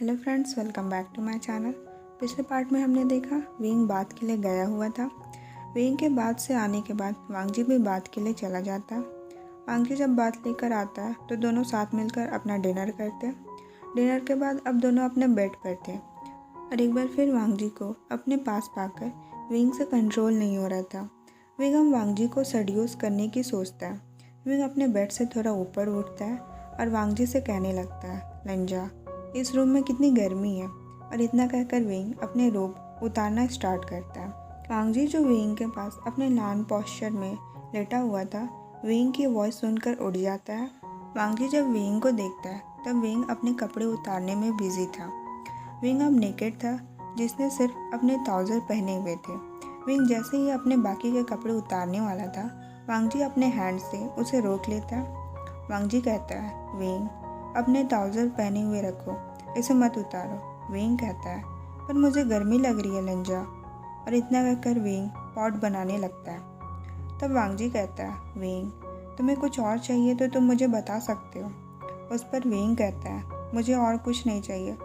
Hello friends, welcome back to my channel. पिछले part में हमने देखा विंग बात के लिए गया हुआ था। विंग के बात से आने के बाद वांगजी भी बात के लिए चला जाता है। वांगजी जब बात लेकर आता है तो दोनों साथ मिलकर अपना डिनर करते हैं। डिनर के बाद अब दोनों अपने बेड पर थे और एक बार फिर वांगजी को अपने पास पाकर विंग से कंट्रोल नहीं हो रहा था। विंग अब वांगजी को सेड्यूस करने की सोचता है। विंग अपने बेड से थोड़ा ऊपर उठता है और वांगजी से कहने लगता है, लंजा, इस रूम में कितनी गर्मी है। और इतना कहकर विंग अपने रोब उतारना स्टार्ट करता है। वांगजी जो विंग के पास अपने लान पोस्चर में लेटा हुआ था, विंग की वॉइस सुनकर उठ जाता है। वांगजी जब विंग को देखता है तब विंग अपने कपड़े उतारने में बिजी था। विंग अब नेकेड था, जिसने सिर्फ अपने ट्राउज़र पहने हुए थे। विंग जैसे ही अपने बाकी के कपड़े उतारने वाला था, वांगजी अपने हैंड से उसे रोक लेता है। वांगजी कहता है, विंग, अपने ट्राउज़र पहने हुए रखो, इसे मत उतारो। विंग कहता है, पर मुझे गर्मी लग रही है लंजा। और इतना कहकर विंग पॉट बनाने लगता है। तब वांगजी कहता है, विंग, तुम्हें कुछ और चाहिए तो तुम मुझे बता सकते हो। उस पर विंग कहता है, मुझे और कुछ नहीं चाहिए,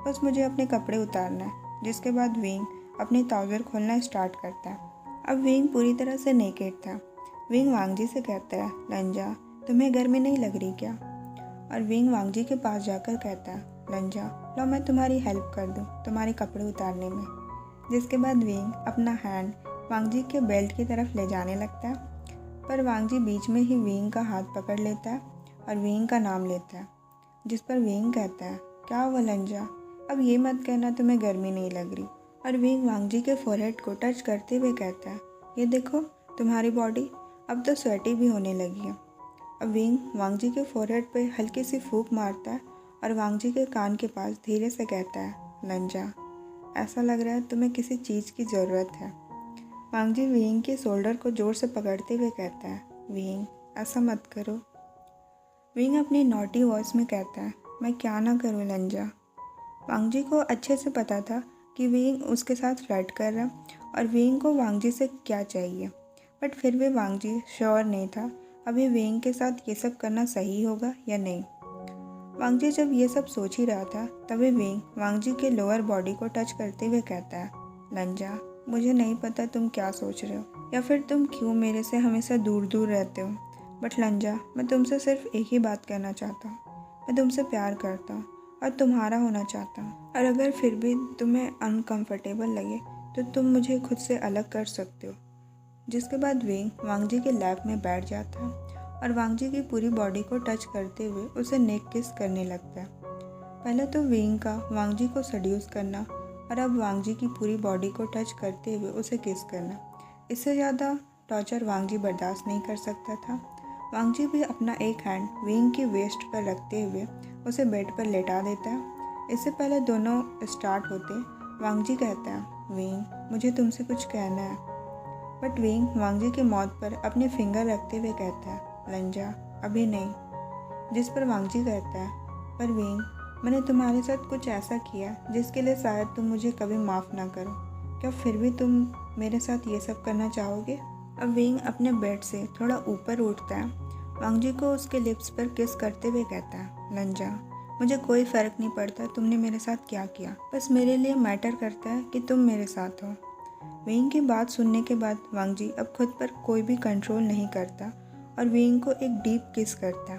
बस मुझे अपने कपड़े उतारना है। जिसके बाद विंग अपने ट्राउज़र खोलना स्टार्ट करता है। अब विंग पूरी तरह से नेकेड था। विंग वांगजी से कहता है, लंजा, तुम्हें गर्मी नहीं लग रही क्या? और विंग वांगजी के पास जाकर कहता है, लंजा, लो मैं तुम्हारी हेल्प कर दूँ तुम्हारे कपड़े उतारने में। जिसके बाद विंग अपना हैंड वांगजी के बेल्ट की तरफ ले जाने लगता है, पर वांगजी बीच में ही विंग का हाथ पकड़ लेता है और विंग का नाम लेता है। जिस पर विंग कहता है, क्या हुआ लंजा, अब ये मत कहना तुम्हें गर्मी नहीं लग रही। और विंग वांगजी के फोरहेड को टच करते हुए कहता है, ये देखो, तुम्हारी बॉडी अब तो स्वेटी भी होने लगी है। अब विंग वांगजी के फोरहेड पे हल्की सी फूंक मारता है और वांगजी के कान के पास धीरे से कहता है, लंजा, ऐसा लग रहा है तुम्हें किसी चीज़ की ज़रूरत है। वांगजी विंग के शोल्डर को ज़ोर से पकड़ते हुए कहता है, विंग, ऐसा मत करो। विंग अपनी नॉटी वॉइस में कहता है, मैं क्या ना करूँ लंजा। वांगजी को अच्छे से पता था कि विंग उसके साथ फ्लर्ट कर रहा और विंग को वांगजी से क्या चाहिए, बट फिर भी वांगजी श्योर नहीं था अभी विंग के साथ ये सब करना सही होगा या नहीं। वांगजी जब ये सब सोच ही रहा था तभी विंग वांगजी के लोअर बॉडी को टच करते हुए कहता है, लंजा, मुझे नहीं पता तुम क्या सोच रहे हो या फिर तुम क्यों मेरे से हमेशा दूर दूर रहते हो, बट लंजा, मैं तुमसे सिर्फ एक ही बात कहना चाहता हूँ। मैं तुमसे प्यार करता हूँ और तुम्हारा होना चाहता हूँ, और अगर फिर भी तुम्हें अनकंफर्टेबल लगे तो तुम मुझे खुद से अलग कर सकते हो। जिसके बाद विंग वांगजी के लैप में बैठ जाता है और वांगजी की पूरी बॉडी को टच करते हुए उसे नेक किस करने लगता है। पहले तो विंग का वांगजी को सेड्यूस करना और अब वांगजी की पूरी बॉडी को टच करते हुए उसे किस करना, इससे ज़्यादा टॉर्चर वांगजी बर्दाश्त नहीं कर सकता था। वांगजी भी अपना एक हैंड विंग की वेस्ट पर रखते हुए उसे बेड पर लेटा देता है। इससे पहले दोनों स्टार्ट होते वांगजी कहता है, विंग, मुझे तुमसे कुछ कहना है। बट विंग वांगजी की मौत पर अपने फिंगर रखते हुए कहता है, लंजा, अभी नहीं। जिस पर वांगजी कहता है, पर विंग, मैंने तुम्हारे साथ कुछ ऐसा किया जिसके लिए शायद तुम मुझे कभी माफ़ ना करो। क्या फिर भी तुम मेरे साथ ये सब करना चाहोगे? अब विंग अपने बेड से थोड़ा ऊपर उठता है, वांगजी को उसके लिप्स पर किस करते हुए कहता है, लंजा, मुझे कोई फ़र्क नहीं पड़ता तुमने मेरे साथ क्या किया, बस मेरे लिए मैटर करता है कि तुम मेरे साथ हो। विंग की बात सुनने के बाद वांगजी अब खुद पर कोई भी कंट्रोल नहीं करता और विंग को एक डीप किस करता।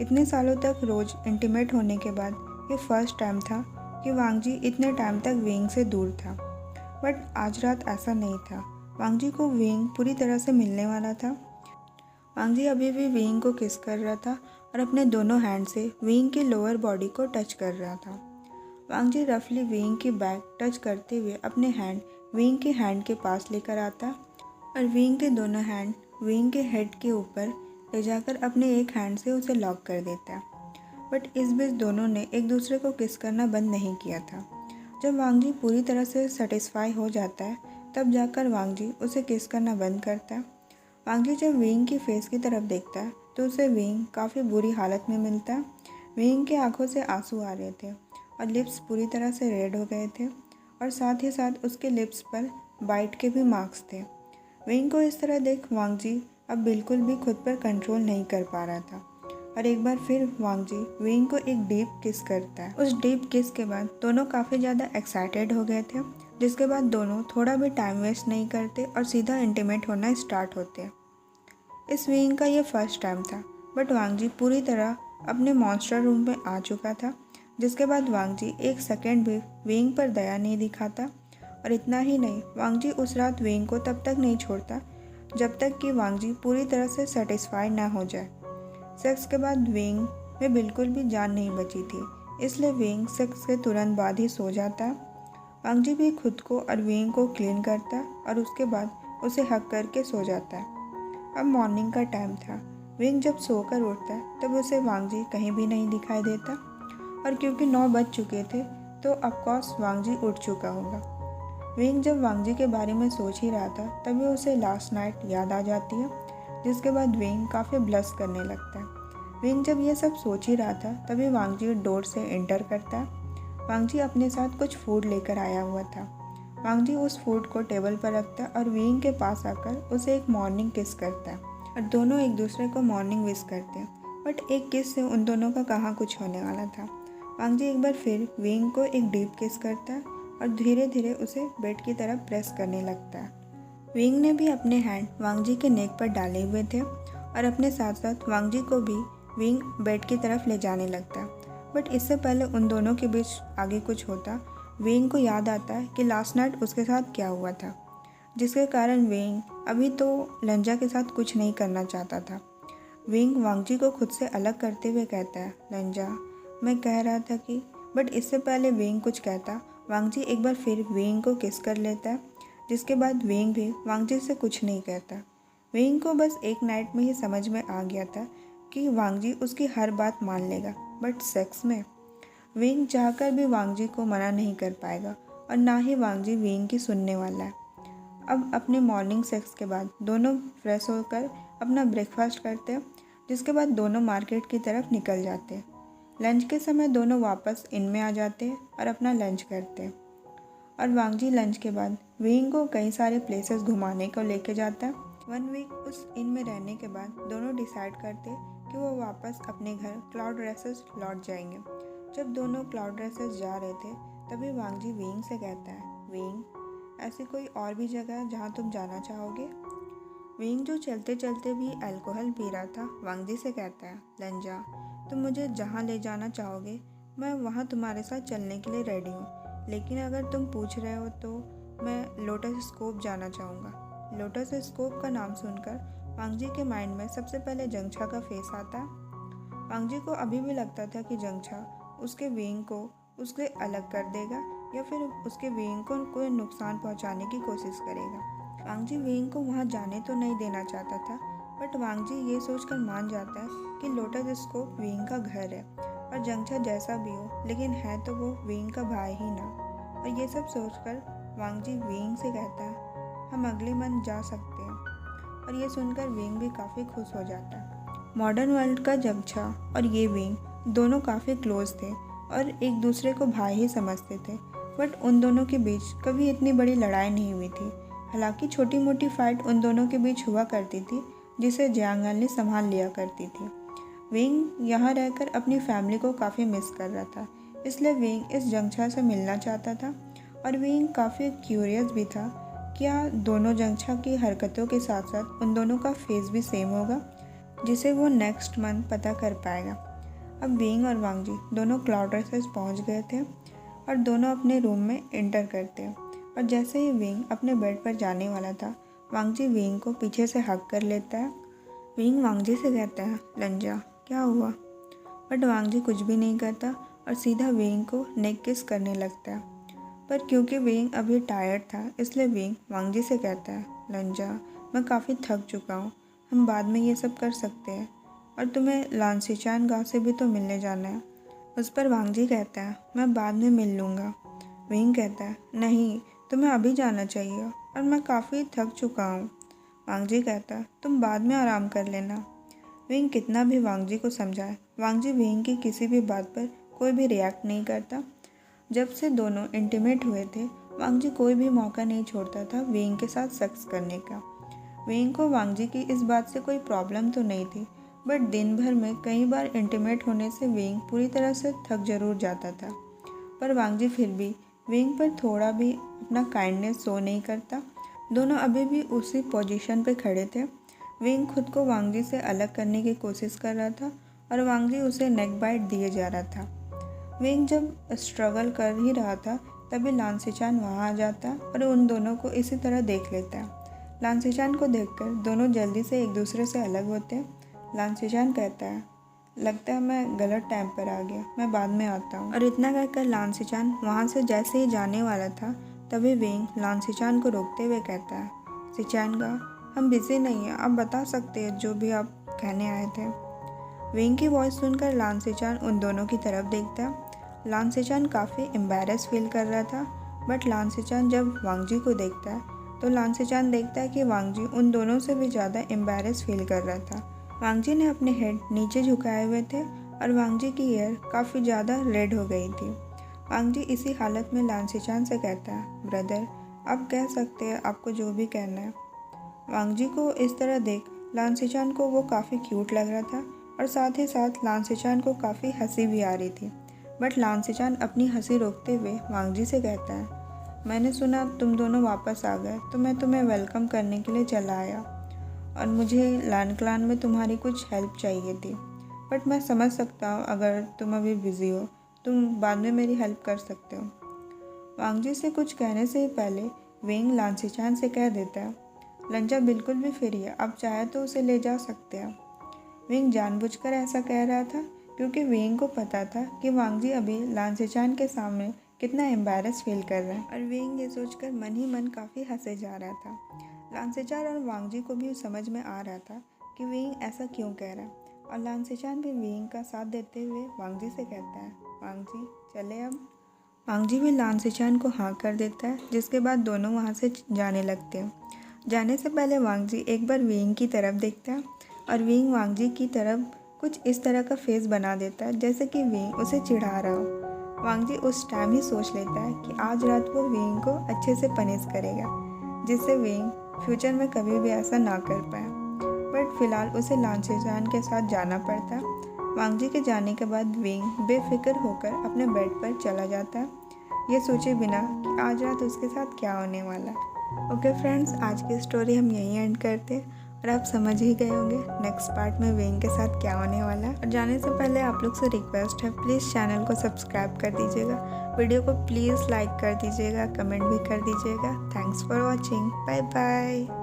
इतने सालों तक रोज़ इंटीमेट होने के बाद ये फर्स्ट टाइम था कि वांगजी इतने टाइम तक विंग से दूर था। बट आज रात ऐसा नहीं था। वांगजी को विंग पूरी तरह से मिलने वाला था। वांगजी अभी भी विंग को किस कर रहा था और अपने दोनों हैंड से विंग की लोअर बॉडी को टच कर रहा था। वांगजी रफली विंग की बैक टच करते हुए अपने हैंड विंग के हैंड के पास लेकर आता और विंग के दोनों हैंड विंग के हेड के ऊपर ले जाकर अपने एक हैंड से उसे लॉक कर देता है। बट इस बीच दोनों ने एक दूसरे को किस करना बंद नहीं किया था। जब वांगजी पूरी तरह से सेटिस्फाई हो जाता है तब जाकर वांगजी उसे किस करना बंद करता है। वांगजी जब विंग की फेस की तरफ देखता है तो उसे विंग काफ़ी बुरी हालत में मिलता है। विंग के आंखों से आंसू आ रहे थे और लिप्स पूरी तरह से रेड हो गए थे और साथ ही साथ उसके लिप्स पर बाइट के भी मार्क्स थे। विंग को इस तरह देख वांगजी अब बिल्कुल भी खुद पर कंट्रोल नहीं कर पा रहा था। और एक बार फिर वांग जी विंग को एक डीप किस करता है। उस डीप किस के बाद दोनों काफ़ी ज़्यादा एक्साइटेड हो गए थे, जिसके बाद दोनों थोड़ा भी टाइम वेस्ट नहीं करते और सीधा इंटीमेट होना स्टार्ट होते हैं। इस विंग का ये फर्स्ट टाइम था, बट वांग जी पूरी तरह अपने मॉन्स्टर रूम में आ चुका था, जिसके बाद वांग जी एक सेकेंड भी विंग पर दया नहीं दिखाता। और इतना ही नहीं, वांग जी उस रात विंग को तब तक नहीं छोड़ता जब तक कि वांग जी पूरी तरह से सेटिस्फाई ना हो जाए। सेक्स के बाद विंग में बिल्कुल भी जान नहीं बची थी, इसलिए विंग सेक्स के तुरंत बाद ही सो जाता है। वांग जी भी खुद को और विंग को क्लीन करता है और उसके बाद उसे हक करके सो जाता है। अब मॉर्निंग का टाइम था। विंग जब सोकर उठता है तब उसे वांग जी कहीं भी नहीं दिखाई देता, और क्योंकि 9 बज चुके थे तो ऑफकोर्स वांग जी उठ चुका होगा। विंग जब वांग जी के बारे में सोच ही रहा था तभी उसे लास्ट नाइट याद आ जाती है, जिसके बाद विंग काफ़ी ब्लश करने लगता है। विंग जब ये सब सोच ही रहा था तभी वांग जी डोर से एंटर करता है। वांग जी अपने साथ कुछ फूड लेकर आया हुआ था। वांग जी उस फूड को टेबल पर रखता है और विंग के पास आकर उसे एक मॉर्निंग किस करता है और दोनों एक दूसरे को मॉर्निंग विश करते हैं। बट एक किस से उन दोनों का कहाँ कुछ होने वाला था। वांग जी एक बार फिर विंग को एक डीप किस करता है और धीरे धीरे उसे बेड की तरफ प्रेस करने लगता है। विंग ने भी अपने हैंड वांग जी के नेक पर डाले हुए थे और अपने साथ साथ वांग जी को भी विंग बेड की तरफ ले जाने लगता है। बट इससे पहले उन दोनों के बीच आगे कुछ होता, विंग को याद आता है कि लास्ट नाइट उसके साथ क्या हुआ था, जिसके कारण विंग अभी तो लंजा के साथ कुछ नहीं करना चाहता था। विंग वांग जी को खुद से अलग करते हुए कहता है, लंजा मैं कह रहा था कि। बट इससे पहले विंग कुछ कहता, वांग जी एक बार फिर विंग को किस कर लेता है, जिसके बाद विंग भी वांग जी से कुछ नहीं कहता। विंग को बस एक नाइट में ही समझ में आ गया था कि वांग जी उसकी हर बात मान लेगा, बट सेक्स में विंग चाहकर भी वांग जी को मना नहीं कर पाएगा और ना ही वांग जी विंग की सुनने वाला है। अब अपने मॉर्निंग सेक्स के बाद दोनों फ्रेश होकर अपना ब्रेकफास्ट करते हैं, जिसके बाद दोनों मार्केट की तरफ निकल जाते हैं। लंच के समय दोनों वापस इन में आ जाते हैं और अपना लंच करते हैं। और वांग जी लंच के बाद विंग को कई सारे प्लेसेस घुमाने को लेके जाता है। 1 वीक उस इन में रहने के बाद दोनों डिसाइड करते कि वो वापस अपने घर क्लाउड रेसेस लौट जाएंगे। जब दोनों क्लाउड रेसेस जा रहे थे तभी वांग जी विंग से कहता है, विंग ऐसी कोई और भी जगह है जहाँ तुम जाना चाहोगे। विंग जो चलते चलते भी अल्कोहल पी रहा था वांग जी से कहता है, लंजा तुम मुझे जहाँ ले जाना चाहोगे मैं वहाँ तुम्हारे साथ चलने के लिए रेडी हूँ, लेकिन अगर तुम पूछ रहे हो तो मैं लोटस स्कोप जाना चाहूँगा। लोटस स्कोप का नाम सुनकर वांग जी के माइंड में सबसे पहले जंगछा का फेस आता है। वांग जी को अभी भी लगता था कि जंगछा उसके विंग को उससे अलग कर देगा या फिर उसके विंग को कोई नुकसान पहुंचाने की कोशिश करेगा। वांग जी विंग को वहां जाने तो नहीं देना चाहता था, बट वांग जी ये सोचकर मान जाता है कि लोटस स्कोप विंग का घर है और जंगछा जैसा भी हो लेकिन है तो वो विंग का भाई ही ना। और ये सब सोचकर वांग जी विंग से कहता है, हम अगले मंथ जा सकते हैं। और ये सुनकर विंग भी काफ़ी खुश हो जाता है। मॉडर्न वर्ल्ड का जंगछा और ये विंग दोनों काफ़ी क्लोज थे और एक दूसरे को भाई ही समझते थे, बट उन दोनों के बीच कभी इतनी बड़ी लड़ाई नहीं हुई थी। हालांकि छोटी मोटी फाइट उन दोनों के बीच हुआ करती थी, जिसे जियांगन ने संभाल लिया करती थी। विंग यहाँ रहकर अपनी फैमिली को काफ़ी मिस कर रहा था, इसलिए विंग इस जंगछा से मिलना चाहता था। और विंग काफ़ी क्यूरियस भी था, क्या दोनों जंगछा की हरकतों के साथ साथ उन दोनों का फेस भी सेम होगा, जिसे वो नेक्स्ट मंथ पता कर पाएगा। अब विंग और वांग जी दोनों क्लाउड रेसेस पहुँच गए थे और दोनों अपने रूम में एंटर करते हैं। और जैसे ही विंग अपने बेड पर जाने वाला था, वांग जी विंग को पीछे से हग कर लेता है। विंग वांग जी से कहता है, लंजा क्या हुआ। बट वांग जी कुछ भी नहीं करता और सीधा विंग को नेक किस करने लगता है। पर क्योंकि विंग अभी टायर्ड था इसलिए विंग वांग जी से कहता है, लंजा मैं काफ़ी थक चुका हूँ, हम बाद में ये सब कर सकते हैं, और तुम्हें लांसीचान गाँव से भी तो मिलने जाना है। उस पर वांग जी कहता है, मैं बाद में मिल लूँगा। विंग कहता है, नहीं तुम्हें अभी जाना चाहिए और मैं काफ़ी थक चुका हूँ। वांग जी कहता है, तुम बाद में आराम कर लेना। विंग कितना भी वांग जी को समझाए, वांग जी विंग की किसी भी बात पर कोई भी रिएक्ट नहीं करता। जब से दोनों इंटीमेट हुए थे वांग जी कोई भी मौका नहीं छोड़ता था विंग के साथ सेक्स करने का। विंग को वांग जी की इस बात से कोई प्रॉब्लम तो नहीं थी, बट दिन भर में कई बार इंटीमेट होने से वेंग पूरी तरह से थक जरूर जाता था। पर वांगजी फिर भी वेंग पर थोड़ा भी अपना काइंडनेस शो नहीं करता। दोनों अभी भी उसी पोजीशन पे खड़े थे। वेंग खुद को वांगजी से अलग करने की कोशिश कर रहा था और वांगजी उसे नेक बाइट दिए जा रहा था। वेंग जब स्ट्रगल कर ही रहा था तभी लांसीचान वहाँ आ जाता और उन दोनों को इसी तरह देख लेता। लांसीचान को देखकर दोनों जल्दी से एक दूसरे से अलग होते। लांसीचान कहता है, लगता है मैं गलत टाइम पर आ गया, मैं बाद में आता हूँ। और इतना कहकर लांसीचान वहाँ से जैसे ही जाने वाला था तभी वेंग लांसीचान को रोकते हुए कहता है, सिचानगा, हम बिजी नहीं हैं, आप बता सकते हैं जो भी आप कहने आए थे। वेंग की वॉइस सुनकर लांसीचान उन दोनों की तरफ देखता है। लांसीचान काफ़ी एम्बैरस फील कर रहा था, बट लांसीचान जब वांगजी को देखता है तो लांसीचान देखता है कि वांगजी उन दोनों से भी ज़्यादा एम्बैरस फील कर रहा था। वांगजी ने अपने हेड नीचे झुकाए हुए थे और वांगजी की ईयर काफ़ी ज़्यादा रेड हो गई थी। वांगजी इसी हालत में लांसीचान से कहता है, ब्रदर, आप कह सकते हैं आपको जो भी कहना है। वांगजी को इस तरह देख लांसीचान को वो काफ़ी क्यूट लग रहा था और साथ ही साथ लांसीचान को काफ़ी हंसी भी आ रही थी। बट लांसीचान अपनी हंसी रोकते हुए वांगजी से कहता है, मैंने सुना तुम दोनों वापस आ गए तो मैं तुम्हें वेलकम करने के लिए चला आया और मुझे लानक्लान में तुम्हारी कुछ हेल्प चाहिए थी। बट मैं समझ सकता हूँ अगर तुम अभी बिज़ी हो, तुम बाद में मेरी हेल्प कर सकते हो। वांगजी से कुछ कहने से ही पहले वेंग लांसीचान से कह देता है, लंजा बिल्कुल भी फ्री है, आप चाहे तो उसे ले जा सकते हैं। वेंग जानबूझकर ऐसा कह रहा था क्योंकि वेंग को पता था कि वांगजी अभी लांसीचान के सामने कितना एम्बैरस फील कर रहा है और वेंग ये सोचकर मन ही मन काफ़ी हंसे जा रहा था। लांसीचान और वांगजी को भी समझ में आ रहा था कि वेंग ऐसा क्यों कह रहा है और लांसीचान भी वेंग का साथ देते हुए वांगजी से कहता है, वांगजी चले अब। वांगजी भी लांसीचान को हाँ कर देता है, जिसके बाद दोनों वहाँ से जाने लगते हैं। जाने से पहले वांगजी एक बार वेंग की तरफ देखता है और वेंग वांगजी की तरफ कुछ इस तरह का फेस बना देता है जैसे कि वेंग उसे चिढ़ा रहा हो। वांगजी उस टाइम ही सोच लेता है कि आज रात वो वेंग को अच्छे से पनिश करेगा, जिससे वेंग फ्यूचर में कभी भी ऐसा ना कर पाए। बट फिलहाल उसे लांसीचान के साथ जाना पड़ता है। वांगजी के जाने के बाद वेंग बेफिक्र होकर अपने बेड पर चला जाता है, ये सोचे बिना कि आज रात उसके साथ क्या होने वाला है। ओके फ्रेंड्स, आज की स्टोरी हम यहीं एंड करते हैं और आप समझ ही गए होंगे नेक्स्ट पार्ट में वेंग के साथ क्या होने वाला है। और जाने से पहले आप लोग से रिक्वेस्ट है, प्लीज़ चैनल को सब्सक्राइब कर दीजिएगा, वीडियो को प्लीज़ लाइक कर दीजिएगा, कमेंट भी कर दीजिएगा। Thanks for watching, bye bye.